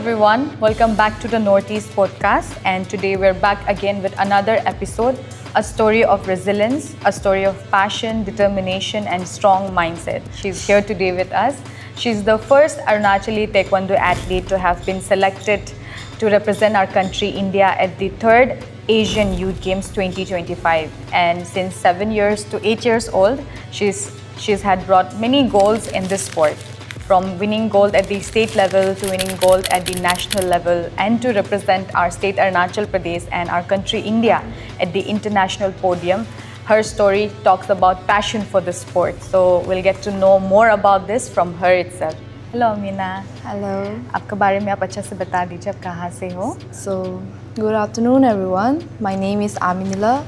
everyone, welcome back to the Northeast podcast, and today we're back again with another episode, a story of resilience, a story of passion, determination and strong mindset. She's here today with us. She's the first Arunachali Taekwondo athlete to have been selected to represent our country, India, at the 3rd Asian Youth Games 2025. And since 7 years to 8 years old, she's had brought many goals in this sport, from winning gold at the state level to winning gold at the national level, and to represent our state Arunachal Pradesh and our country India at the international podium. Her story talks about passion for the sport. So we'll get to know more about this from her itself. Hello Amina. Hello. आपके बारे में आप अच्छा से बता दीजिए, आप कहाँ से हो? So, good afternoon everyone. My name is Aminila.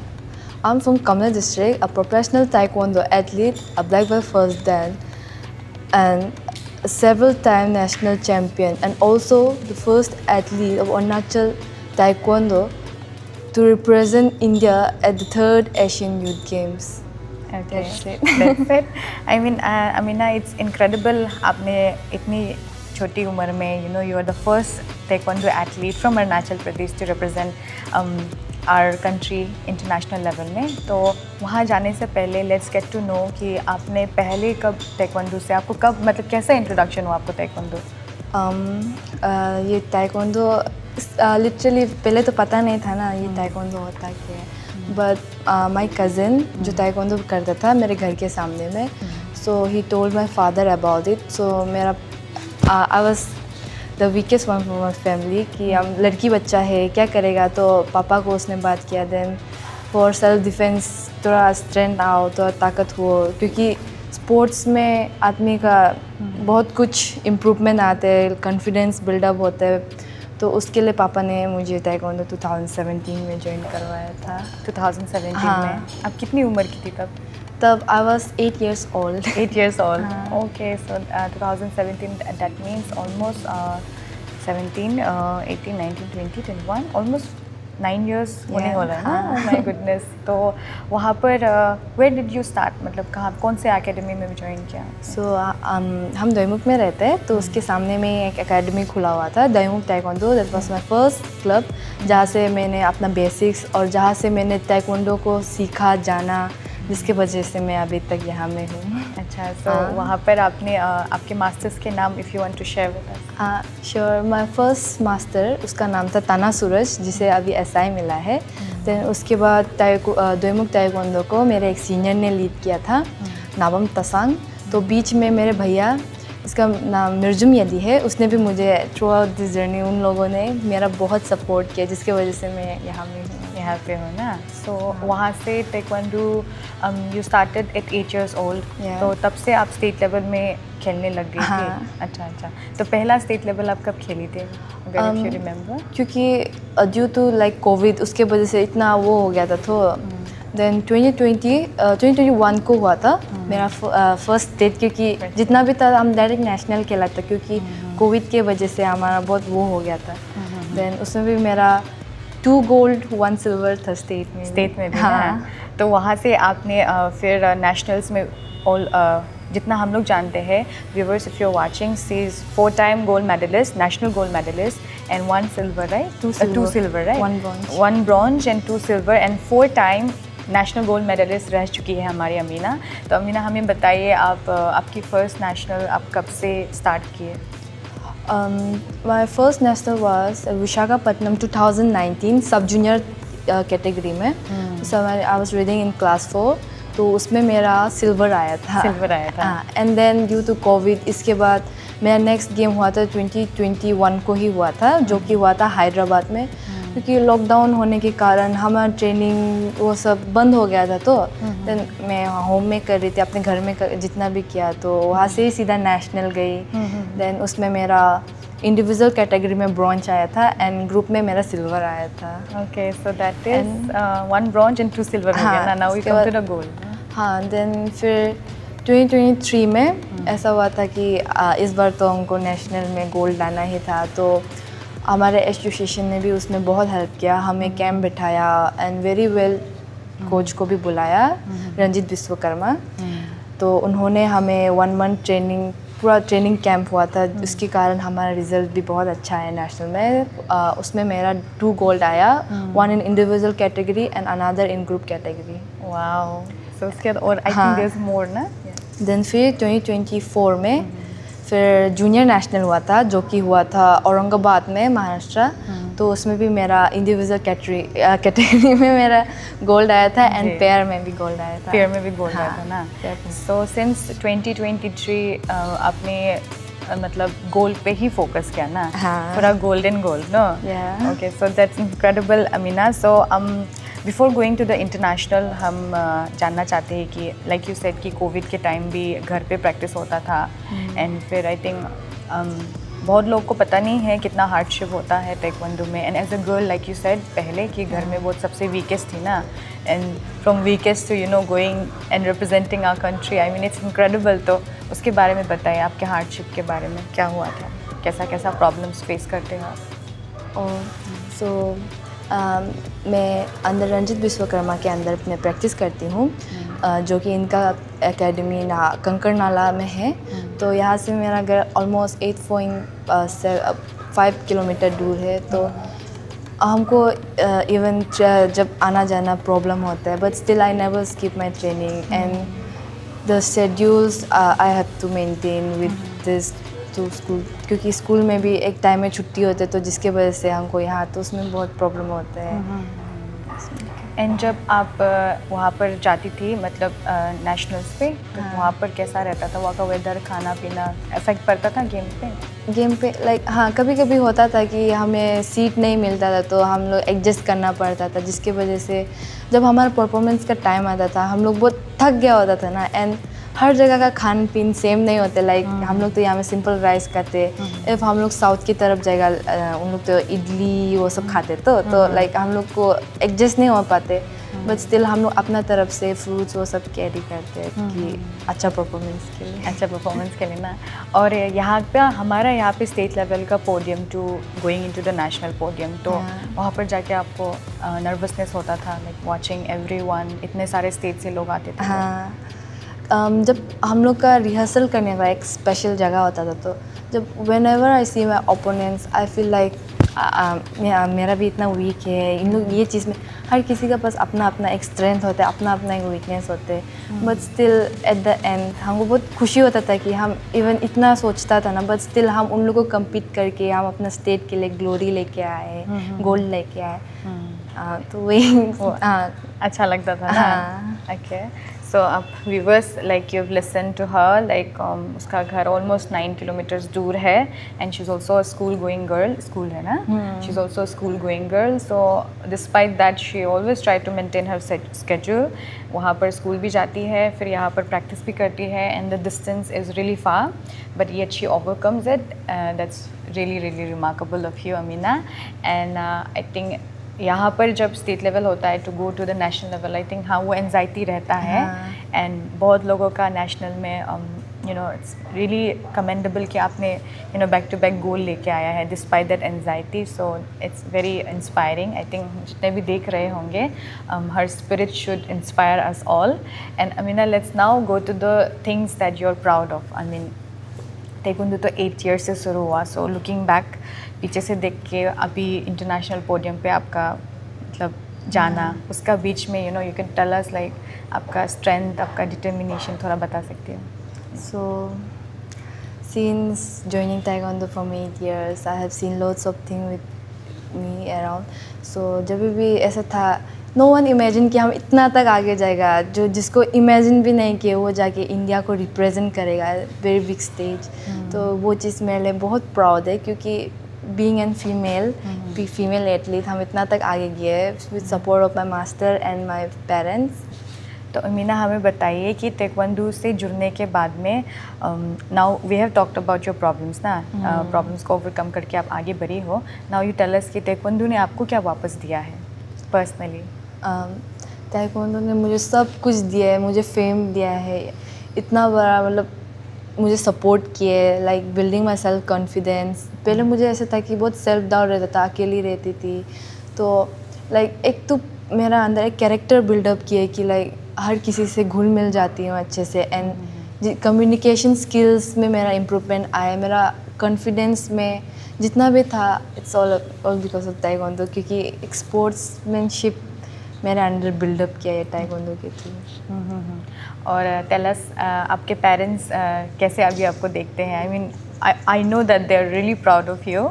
I'm from Kamla district, a professional taekwondo athlete, a black belt first dan, and a several-time national champion, and also the first athlete of Arunachal Taekwondo to represent India at the 3rd Asian Youth Games. Okay. That's it. That's it. I mean, Amina, it's incredible. आपने इतनी छोटी उम्र में, you are the first taekwondo athlete from Arunachal Pradesh to represent our country international level में. तो वहाँ जाने से पहले let's get to know कि आपने पहले कब taekwondo से, आपको कब, मतलब कैसा introduction हुआ आपको taekwondo? ये taekwondo literally पहले तो पता नहीं था ना ये taekwondo होता क्या है. But my cousin जो taekwondo करता था मेरे घर के सामने में, so he told my father about it. So मेरा I was the weakest one from my family कि हम लड़की बच्चा है क्या करेगा, तो पापा को उसने बात किया. Then for self defense थोड़ा strength आओ, थोड़ा ताकत हो, क्योंकि स्पोर्ट्स में आदमी का बहुत कुछ इम्प्रूवमेंट आते हैं, कॉन्फिडेंस बिल्डअप होता है. तो उसके लिए पापा ने मुझे taekwondo 2017 में ज्वाइन करवाया था. 2017 हाँ. में. आप कितनी उम्र की थी तब? तब I was 8 years old. 8 years old. हाँ. Okay, so 2017, that means almost 17, 18, 19, 20, 21, almost 9 years होने Yeah. वाला है ना. हाँ. Oh my goodness. तो वहाँ पर where did you start, मतलब कहाँ, कौन से एकेडमी में ज्वाइन किया? So हम दोईमुख में रहते हैं, तो उसके सामने में एक एकेडमी खुला हुआ था, Doimukh taekwondo. That was my first club, जहाँ से मैंने अपना बेसिक्स और जहाँ से मैंने taekwondo को सीखा जाना, जिसके वजह से मैं अभी तक यहाँ में हूँ. अच्छा, so वहाँ पर आपने आपके मास्टर्स के नाम if you want to share with us. Sure. My first master उसका नाम था ताना सूरज, जिसे अभी SI मिला है. Then उसके बाद दोईमुख taekwondo को मेरे एक सीनियर ने लीड किया था, नाबम तसांग. तो बीच में मेरे भैया, इसका नाम मिर्जुम यदी है, उसने भी मुझे थ्रू आउट दिस जर्नी, उन लोगों ने मेरा बहुत सपोर्ट किया, जिसके वजह से मैं यहाँ में हूँ. यहाँ पे हो ना. सो वहाँ से taekwondo you started at 8 years old. Yeah. तो तब से आप स्टेट लेवल में खेलने लग गई हाँ. थी. अच्छा अच्छा. तो पहला स्टेट लेवल आप कब खेली थी, अगर if you remember? क्योंकि ड्यू टू लाइक कोविड, उसके वजह से इतना वो हो गया था. तो देन 2021 को हुआ था मेरा फर्स्ट स्टेट, क्योंकि जितना भी था हम डायरेक्ट नेशनल खेला था, क्योंकि कोविड के वजह से हमारा बहुत वो हो गया था. देन उसमें भी मेरा 2 गोल्ड 1 सिल्वर था स्टेट में भी. हाँ. तो वहाँ से आपने फिर नेशनल्स में ऑल, जितना हम लोग जानते हैं, viewers if you're watching, she is 4-time gold medalist, national gold medalist, and 1 silver, right? 2 silver, right? 1 bronze. 1 bronze and 2 silver, and 4-time national gold medalist रह चुकी है हमारी अमीना. तो अमीना, हमें बताइए, आप आपकी फ़र्स्ट नेशनल आप कब से स्टार्ट किए? My first national was Visakhapatnam 2019 सब जूनियर कैटेगरी में. So I was reading in class 4, तो उसमें मेरा सिल्वर आया था. And then due to COVID, इसके बाद मेरा नेक्स्ट गेम हुआ था 2021 को ही हुआ था, जो कि हुआ था हैदराबाद में. क्योंकि लॉकडाउन होने के कारण हमारा ट्रेनिंग वो सब बंद हो गया था. तो देन मैं होम में कर रही थी, अपने घर में जितना भी किया, तो वहाँ से ही सीधा नेशनल गई. देन उसमें मेरा इंडिविजुअल कैटेगरी में ब्रॉन्ज आया था, एंड ग्रुप में मेरा सिल्वर आया था. Okay, so that is 1 bronze and 2 silver. हाँ, now we come to the gold. हाँ. देन फिर 2023 में ऐसा हुआ था कि इस बार तो हमको नेशनल में गोल्ड लाना ही था. तो हमारे एसोसिएशन ने भी उसमें बहुत हेल्प किया, हमें कैंप बिठाया, एंड वेरी वेल कोच को भी बुलाया, रंजीत विश्वकर्मा. तो उन्होंने हमें 1 मंथ ट्रेनिंग पूरा ट्रेनिंग कैंप हुआ था, उसके कारण हमारा रिजल्ट भी बहुत अच्छा है नेशनल में। उसमें मेरा 2 गोल्ड आया, 1 in individual category and another in group category. Wow, so उसके बाद और आई थिंक हाँ। देयर इज मोर ना। देन फिर 2024 में फिर जूनियर नेशनल हुआ था, जो कि हुआ था औरंगाबाद में, महाराष्ट्र। तो उसमें भी मेरा इंडिविजुअल कैटेगरी में मेरा गोल्ड आया था एंड जी। पेयर में भी गोल्ड आया था। पेयर में भी गोल्ड आया हाँ, था ना। पेयर में। सो सिंस 2023 आपने मतलब गोल्ड पे ही फोकस किया ना। हाँ। पूरा golden gold no. Yeah. Okay, so that's incredible Amina. So before going to the international हम जानना चाहते हैं कि लाइक यू सेड कि कोविड के टाइम भी घर पे प्रैक्टिस होता था एंड फिर आई थिंक बहुत लोग को पता नहीं है कितना हार्डशिप होता है ताइक्वांडो में। And as a girl like you said पहले कि घर में बहुत सबसे वीकेस्ट थी ना, and from weakest to going and representing our country, I mean it's incredible. तो उसके बारे में बताइए, आपके हार्डशिप के बारे में क्या हुआ था, कैसा कैसा प्रॉब्लम्स फेस करते हो आप? और सो मैं अंदर रंजित विश्वकर्मा के अंदर मैं प्रैक्टिस करती हूँ, जो कि इनका एकेडमी कंकड़ नाला में है। तो यहाँ से मेरा घर ऑलमोस्ट 8.5 किलोमीटर दूर है। तो हमको इवन जब आना जाना प्रॉब्लम होता है, but still I never skip my training and the schedules I have to maintain with this to school, क्योंकि स्कूल में भी एक टाइम में छुट्टी होती है, तो जिसके वजह से हमको यहाँ तो उसमें बहुत प्रॉब्लम होता है। एंड जब आप वहाँ पर जाती थी मतलब नेशनल्स पे, तो वहाँ पर कैसा रहता था? वहाँ का वेदर, खाना पीना इफेक्ट पड़ता था गेम पे? लाइक हाँ, कभी कभी होता था कि हमें सीट नहीं मिलता था, तो हम लोग एडजस्ट करना पड़ता था, जिसके वजह से जब हमारा परफॉर्मेंस का टाइम आता था हम लोग बहुत थक गया होता था ना। एंड हर जगह का खान पीन सेम नहीं होते। लाइक हम लोग तो यहाँ में सिंपल राइस खाते, इफ हम लोग साउथ की तरफ जाएगा उन लोग तो इडली वो सब खाते, तो लाइक हम लोग को एडजस्ट नहीं हो पाते। बट स्टिल हम लोग अपना तरफ से फ्रूट्स वो सब कैरी करते हैं कि अच्छा परफॉर्मेंस के लिए। अच्छा परफॉर्मेंस के लिए ना। और यहाँ पे हमारा यहाँ पे स्टेट लेवल का podium to going into the national podium, तो वहाँ पर जाके आपको नर्वसनेस होता था लाइक वाचिंग एवरीवन, इतने सारे स्टेट से लोग आते थे? हाँ, जब हम लोग का रिहर्सल करने का एक स्पेशल जगह होता था, तो जब whenever I see my opponents I feel like मेरा भी इतना वीक है। इन लोग ये चीज़ में हर किसी का पास अपना अपना एक स्ट्रेंथ होता है, अपना अपना एक वीकनेस होते हैं। But still at the end हमको बहुत खुशी होता था कि हम इवन इतना सोचता था ना, बट स्टिल हम उन लोगों को कम्पीट करके हम अपना स्टेट के लिए ग्लोरी लेके आए, गोल्ड लेके आए। तो वही अच्छा लगता था ना। ओके, सो अब viewers like you have listen to her, like उसका घर ऑलमोस्ट 9 किलोमीटर्स दूर है and she is also a school going girl, school है ना, she is also a school going girl. So despite that she always try to maintain her schedule. वहाँ पर school भी जाती है, फिर यहाँ पर प्रैक्टिस भी करती है, and the distance is really far but yet she overcomes it. That's really really remarkable of you Amina. And I think यहाँ पर जब स्टेट लेवल होता है to go to the national level, I think हाँ वो एंजाइटी रहता है। And बहुत लोगों का नेशनल में इट्स रियली कमेंडेबल कि आपने बैक टू बैक गोल लेके आया है despite that anxiety. So it's very inspiring. I think जितने भी देख रहे होंगे, her spirit should inspire us all. And Amina, let's now go to the things that you are proud of. I mean taekwondo तो 8 years से शुरू हुआ, so looking back, पीछे से देख के अभी इंटरनेशनल पोडियम पे आपका मतलब जाना, उसका बीच में you can tell us like आपका स्ट्रेंथ, आपका डिटर्मिनेशन थोड़ा बता सकते हो? So, since joining Taekwondo from 8 years, I have seen lots of things with me around. So, जब भी ऐसा था, no one imagine कि हम इतना तक आगे जाएगा, जो जिसको इमेजिन भी नहीं किया वो जाके इंडिया को रिप्रेजेंट करेगा वेरी बिग स्टेज। तो वो चीज़ मेरे लिए बहुत प्राउड है, क्योंकि बीइंग एन फीमेल एथलीट हम इतना तक आगे गए with support of my master and my parents. तो अमीना, हमें बताइए कि ताइक्वांडो से जुड़ने के बाद में now we have talked about your problems ना, प्रॉब्लम्स को ओवरकम करके आप आगे बढ़ी हो। नाउ यू टेल अस कि ताइक्वांडो ने आपको क्या वापस दिया है पर्सनली? ताइक्वांडो ने मुझे सब कुछ दिया है, मुझे फेम दिया है, इतना बड़ा मतलब मुझे सपोर्ट किए, like building my self confidence. पहले मुझे ऐसा था कि बहुत सेल्फ डाउट रहता था, अकेली रहती थी। तो लाइक एक तो मेरा अंदर एक कैरेक्टर बिल्डअप किए कि लाइक हर किसी से घुल मिल जाती हूँ अच्छे से। एंड कम्युनिकेशन स्किल्स में मेरा इम्प्रूवमेंट आया, मेरा कॉन्फिडेंस में जितना भी था, it's all because of taekwondo, क्योंकि एक स्पोर्ट्समैनशिप मेरे अंडर बिल्डअप किया है ताइक्वांडो के थ्रू। और टेल अस, आपके पेरेंट्स कैसे अभी आपको देखते हैं? I mean I know that they are really proud of you,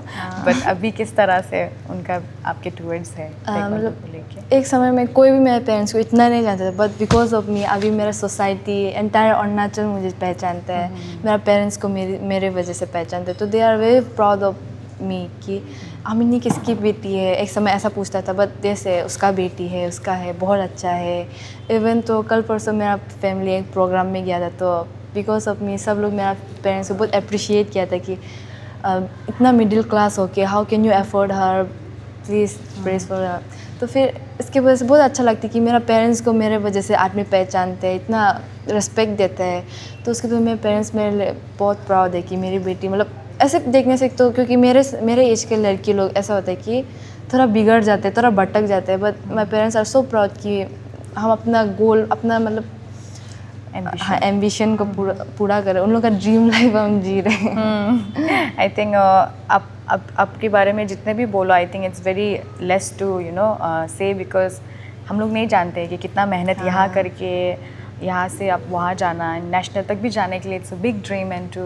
but अभी किस तरह से उनका आपके टूवर्ड्स है ताइक्वांडो को लेके? एक समय में कोई भी मेरे पेरेंट्स को इतना नहीं जानता था, बट बिकॉज ऑफ मी अभी मेरा सोसाइटी एंटायर अरुणाचल मुझे पहचानता है, मेरा पेरेंट्स को मेरे वजह से पहचानते हैं, तो they are very proud of me कि अमिनी किसकी बेटी है। एक समय ऐसा पूछता था, बट जैसे उसका बेटी है, उसका है, बहुत अच्छा है। इवन तो कल परसों मेरा फैमिली एक प्रोग्राम में गया था, तो बिकॉज ऑफ मी सब लोग मेरा पेरेंट्स को बहुत अप्रिशिएट किया था कि इतना मिडिल क्लास हो के how can you afford her, please press for her. तो फिर इसके वजह से बहुत अच्छा लगता है कि मेरा पेरेंट्स को मेरे वजह से आदमी पहचानते हैं, इतना रिस्पेक्ट देता है। तो उसके बाद मेरे पेरेंट्स मेरे लिए बहुत प्राउड है कि मेरी बेटी, मतलब ऐसे देखने से तो, क्योंकि मेरे एज के लड़की लोग ऐसा होता है कि थोड़ा बिगड़ जाते हैं, थोड़ा भटक जाते हैं, but my parents are so proud कि हम अपना गोल, अपना मतलब हाँ एम्बिशन को पूरा करें। उन लोग का ड्रीम लाइफ हम जी रहे हैं। आई थिंक आपके बारे में जितने भी बोलो, I think it's very less to say, because हम लोग नहीं जानते कि कितना मेहनत यहाँ करके यहाँ से आप वहाँ जाना, नेशनल तक भी जाने के लिए it's a big dream, and to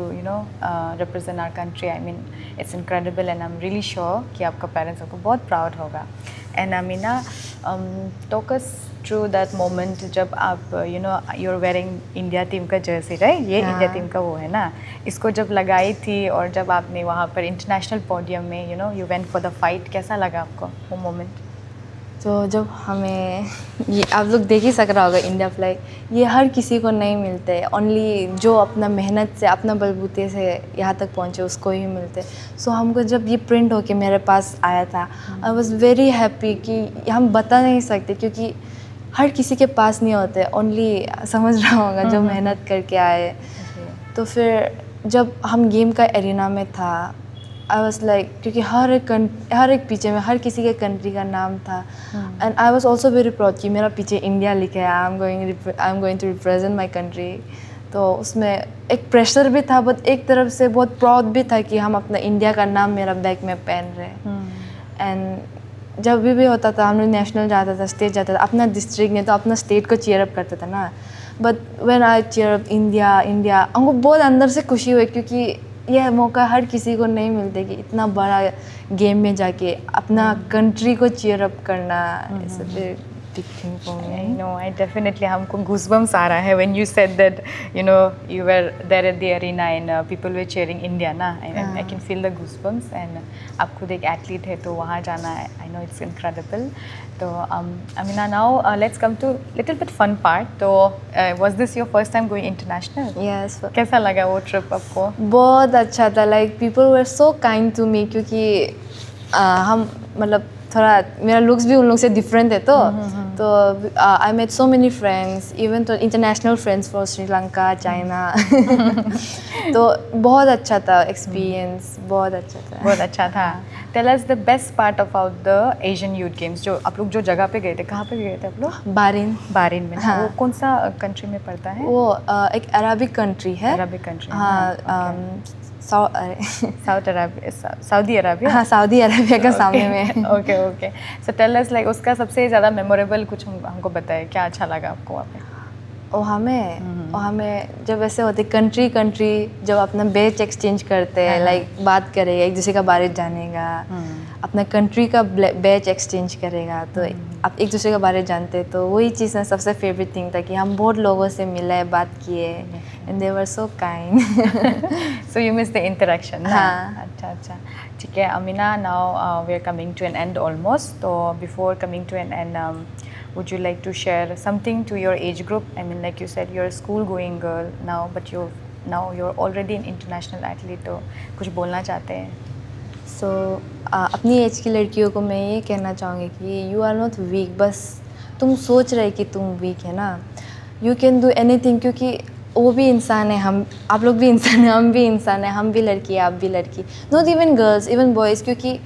represent our country, I mean it's incredible, and I am really sure कि आपका पेरेंट्स आपको बहुत प्राउड होगा। And Amina, talk us through that moment जब आप you are wearing India team का jersey, right? ये India team का वो है ना, इसको जब लगाई थी और जब आपने वहाँ पर इंटरनेशनल पोडियम में you went for the fight, कैसा लगा आपको वो मोमेंट? तो जब हमें ये आप लोग देख ही सक रहा होगा, इंडिया फ्लैग ये हर किसी को नहीं मिलते, ओनली जो अपना मेहनत से, अपना बलबूते से यहाँ तक पहुँचे उसको ही मिलते। सो हमको जब ये प्रिंट होके मेरे पास आया था, आई वॉज वेरी हैप्पी कि हम बता नहीं सकते, क्योंकि हर किसी के पास नहीं होते, ओनली समझ रहा होगा जो मेहनत करके आए। तो फिर जब हम गेम का एरिना में था, आई वॉज लाइक, क्योंकि हर एक पीछे में हर किसी के कंट्री का नाम था, and I was also very proud कि मेरा पीछे इंडिया लिखा है, I am going to represent my country. तो उसमें एक प्रेशर भी था, बट एक तरफ से बहुत प्राउड भी था कि हम अपना इंडिया का नाम मेरा बैग में पहन रहे। एंड जब भी होता था, हम लोग नेशनल जाता था, स्टेट जाता था, अपना डिस्ट्रिक्ट नहीं तो अपना स्टेट को चीयर अप करता था ना, but when I cheer up India, हमको बहुत अंदर से खुशी हुई, क्योंकि यह मौका हर किसी को नहीं मिलते कि इतना बड़ा गेम में जाके अपना कंट्री को चीयर अप करना। It's a big thing for me. No, I definitely, हमको गूज़बम्स आ रहा है when you said that you were there at the arena and people were cheering India ना, I can feel the goosebumps. And आप खुद एक athlete है तो वहाँ जाना, आई नो इट्स इनक्रेडिबल। तो Amina, now let's come to little bit fun part. तो was this your first time going international? Yes. कैसा लगा वो ट्रिप आपको? बहुत अच्छा था, like people were so kind to me, क्योंकि हम मतलब थोड़ा मेरा लुक्स भी उन लोग से डिफरेंट है, तो I met so many friends, even though international friends for Sri Lanka, China. तो बहुत अच्छा था एक्सपीरियंस, बहुत अच्छा था। बहुत अच्छा था। Tell us the best part about the Asian youth games. जो आप लोग जो जगह पे गए थे, कहाँ पे गए थे आप लोग? बारिन में। हाँ। वो कौन सा कंट्री में पड़ता है? वो एक अरबिक कंट्री है। अरबिक कंट्री, हाँ। Saudi Arabia. हाँ, सऊदी अरबिया का सामने में। Okay. So tell us, like उसका सबसे ज़्यादा मेमोरेबल कुछ हमको बताए, क्या अच्छा लगा आपको वहाँ पे? हमें जब ऐसे होते कंट्री जब अपना बैच एक्सचेंज करते हैं, लाइक बात करेगा, एक दूसरे का बारे जानेगा, अपना कंट्री का बैच एक्सचेंज करेगा, तो आप एक दूसरे के बारे जानते, तो वही चीज़ में सबसे फेवरेट थिंग था कि हम बहुत लोगों से मिले, बात किए, and they were so kind. So you miss the interaction? हाँ। अच्छा, ठीक है Amina, now we are coming to an end almost. तो before coming to an end, would you like to share something to your age group? I mean, like you said, you're a school going girl now, but you're already an international athlete, तो कुछ बोलना चाहते हैं? So अपनी as की लड़कियों को मैं ये कहना चाहूँगी कि you are not weak, बस तुम सोच रहे कि तुम वीक है ना, you can do anything, क्योंकि वो भी इंसान है, आप लोग भी इंसान हैं, हम भी इंसान हैं, हम भी लड़की है, आप भी लड़की, not even girls, even boys, क्योंकि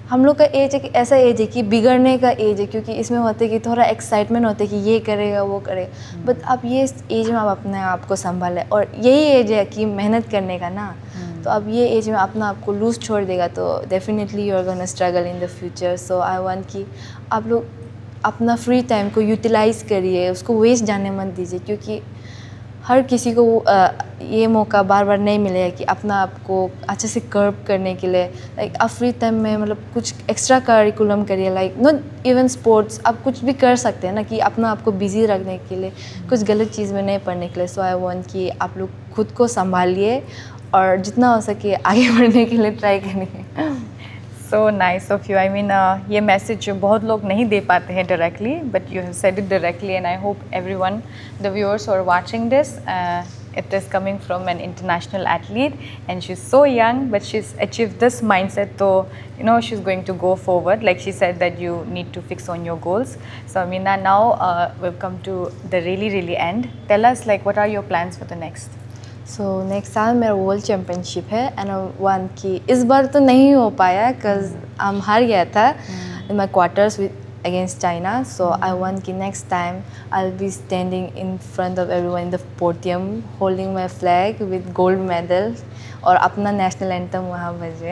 हम लोग का एज एक ऐसा एज है कि बिगड़ने का एज है, क्योंकि इसमें होता है कि थोड़ा एक्साइटमेंट होता है कि ये करेगा वो करेगा, बट अब ये एज में आप अपने आप को संभालें, और यही एज है कि मेहनत करने का ना। तो अब ये एज में अपना आपको लूज छोड़ देगा तो definitely you are gonna struggle in the future. So I want कि आप लोग अपना फ्री टाइम को यूटिलाइज़ करिए, उसको वेस्ट जाने मत दीजिए, क्योंकि हर किसी को ये मौका बार बार नहीं मिलेगा कि अपना आपको अच्छे से कर्व करने के लिए। लाइक आप फ्री टाइम में मतलब कुछ एक्स्ट्रा करिकुलम करिए, लाइक नॉट इवन स्पोर्ट्स, आप कुछ भी कर सकते हैं ना कि अपना आपको बिजी रखने के लिए, कुछ गलत चीज़ में नहीं पढ़ने के लिए। सो आई वांट कि आप लोग खुद को संभालिए और जितना हो सके आगे बढ़ने के लिए ट्राई करिए। So nice of you. I mean, ये मैसेज बहुत लोग नहीं दे पाते हैं directly, but you have said it directly, and I hope everyone, the viewers who are watching this, it is coming from an international athlete, and she's so young, but she's achieved this mindset. So you know she's going to go forward. Like she said that you need to fix on your goals. So Amina, now we've come to the really end. Tell us like what are your plans for the next? So next साल मेरा world championship है, and one की इस बार तो नहीं हो पाया because हम हार गया था in my quarters with against China. So I want कि next time I will be standing in front of everyone in the podium holding my flag with gold medal, और अपना नेशनल एंथम वहाँ बजे।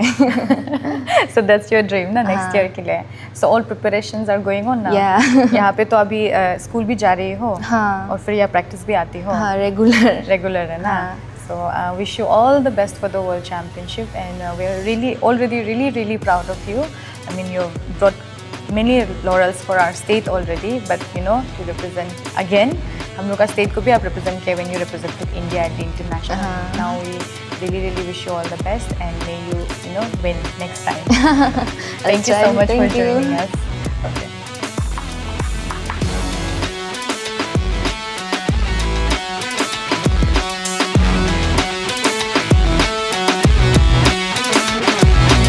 So that's your dream ना next year के लिए। So all preparations are going on now? Yeah. यहाँ पे तो अभी स्कूल भी जा रही हो? हाँ। और फिर यहाँ प्रैक्टिस भी आती हो? हाँ, रेगुलर है ना? So wish you all the best for the World Championship, and we are really already really proud of you. I mean you've brought many laurels for our state already, but you know to represent again हम लोग का state को भी आप represent किया when you represented India at the international. Now we really wish you all the best, and may you know win next time. Thank you so much for joining us. Okay.